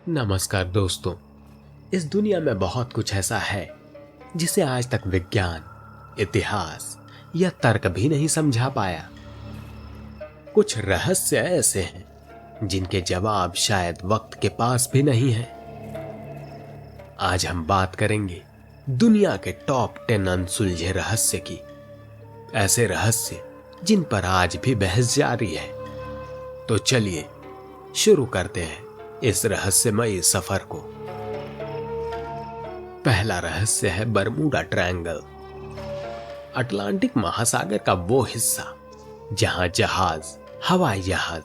नमस्कार दोस्तों। इस दुनिया में बहुत कुछ ऐसा है जिसे आज तक विज्ञान, इतिहास या तर्क भी नहीं समझा पाया। कुछ रहस्य ऐसे हैं जिनके जवाब शायद वक्त के पास भी नहीं है। आज हम बात करेंगे दुनिया के टॉप 10 अनसुलझे रहस्य की। ऐसे रहस्य जिन पर आज भी बहस जारी है। तो चलिए शुरू करते हैं इस रहस्यमयी सफर को। पहला रहस्य है बरमूडा ट्रायंगल। अटलांटिक महासागर का वो हिस्सा जहां जहाज, हवाई जहाज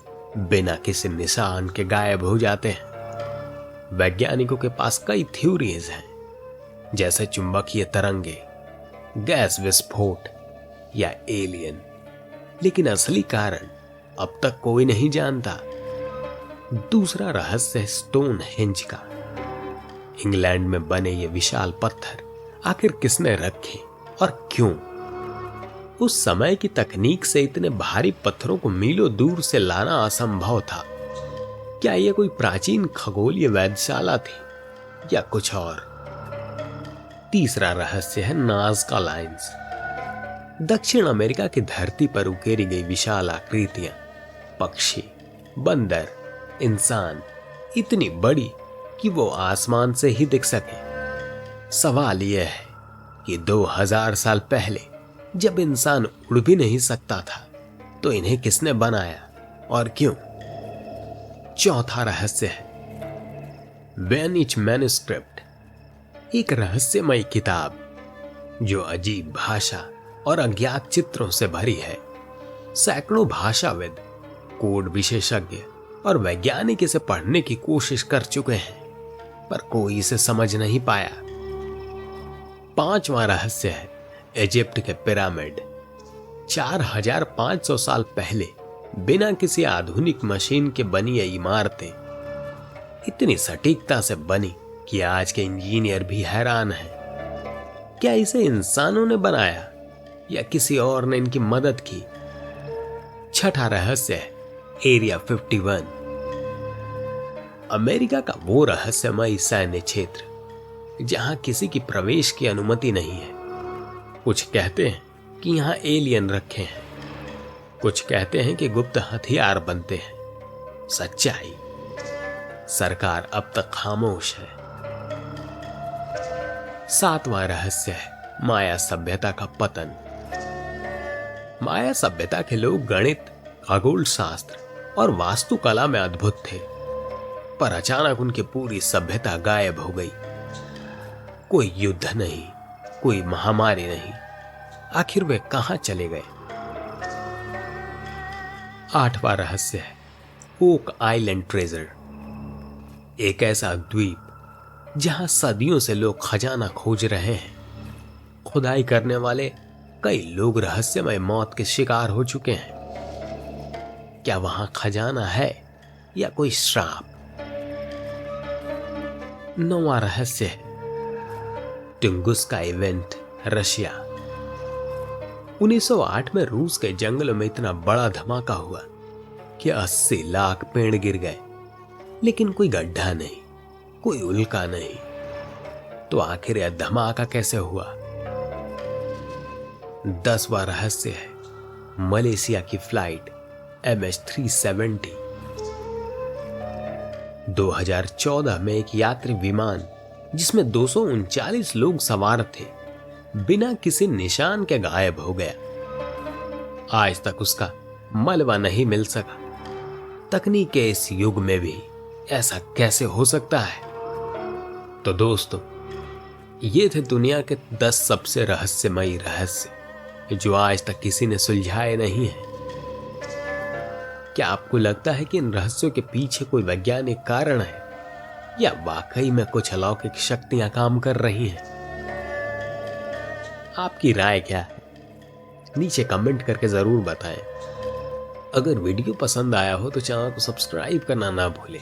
बिना किसी निशान के गायब हो जाते हैं। वैज्ञानिकों के पास कई थ्योरीज हैं, जैसे चुंबकीय तरंगे, गैस विस्फोट या एलियन, लेकिन असली कारण अब तक कोई नहीं जानता। दूसरा रहस्य है स्टोन हेंज का। इंग्लैंड में बने ये विशाल पत्थर आखिर किसने रखे और क्यों? उस समय की तकनीक से इतने भारी पत्थरों को मीलों दूर से लाना असंभव था। क्या यह कोई प्राचीन खगोलीय वेधशाला थी या कुछ और? तीसरा रहस्य है नाज़का लाइंस। दक्षिण अमेरिका की धरती पर उकेरी गई विशाल आकृतियां, पक्षी, बंदर, इंसान, इतनी बड़ी कि वो आसमान से ही दिख सके। सवाल यह है कि 2000 साल पहले जब इंसान उड़ भी नहीं सकता था तो इन्हें किसने बनाया और क्यों? चौथा रहस्य है वेनिच मैन्युस्क्रिप्ट, एक रहस्यमयी किताब जो अजीब भाषा और अज्ञात चित्रों से भरी है। सैकड़ों भाषाविद, कोड विशेषज्ञ और वैज्ञानिक इसे पढ़ने की कोशिश कर चुके हैं, पर कोई इसे समझ नहीं पाया। पांचवा रहस्य है इजिप्ट के पिरामिड। 4500 साल पहले बिना किसी आधुनिक मशीन के बनी ये इमारतें इतनी सटीकता से बनी कि आज के इंजीनियर भी हैरान हैं। क्या इसे इंसानों ने बनाया या किसी और ने इनकी मदद की? छठा रहस्य है एरिया 51, अमेरिका का वो रहस्यमयी सैन्य क्षेत्र जहां किसी की प्रवेश की अनुमति नहीं है। कुछ कहते हैं कि यहां एलियन रखे हैं, कुछ कहते हैं कि गुप्त हथियार बनते हैं। सच्चाई? सरकार अब तक खामोश है। सातवां रहस्य है माया सभ्यता का पतन। माया सभ्यता के लोग गणित, खगोल शास्त्र और वास्तुकला में अद्भुत थे, पर अचानक उनकी पूरी सभ्यता गायब हो गई। कोई युद्ध नहीं, कोई महामारी नहीं, आखिर वे कहां चले गए? आठवां रहस्य है ओक आइलैंड ट्रेजर, एक ऐसा द्वीप जहां सदियों से लोग खजाना खोज रहे हैं। खुदाई करने वाले कई लोग रहस्यमय मौत के शिकार हो चुके हैं। क्या वहां खजाना है या कोई श्राप? नौवां रहस्य है टुंगुस्का इवेंट, रशिया। 1908 में रूस के जंगलों में इतना बड़ा धमाका हुआ कि 80 लाख पेड़ गिर गए, लेकिन कोई गड्ढा नहीं, कोई उल्का नहीं। तो आखिर यह धमाका कैसे हुआ? 10वां रहस्य है मलेशिया की फ्लाइट MH370। 2014 में एक यात्री विमान जिसमें 239 लोग सवार थे बिना किसी निशान के गायब हो गया। आज तक उसका मलबा नहीं मिल सका। तकनीक के इस युग में भी ऐसा कैसे हो सकता है? तो दोस्तों, ये थे दुनिया के 10 सबसे रहस्यमयी रहस्य जो आज तक किसी ने सुलझाए नहीं है। क्या आपको लगता है कि इन रहस्यों के पीछे कोई वैज्ञानिक कारण है या वाकई में कुछ अलौकिक शक्तियां काम कर रही हैं? आपकी राय क्या है? नीचे कमेंट करके जरूर बताएं। अगर वीडियो पसंद आया हो तो चैनल को सब्सक्राइब करना ना भूलें।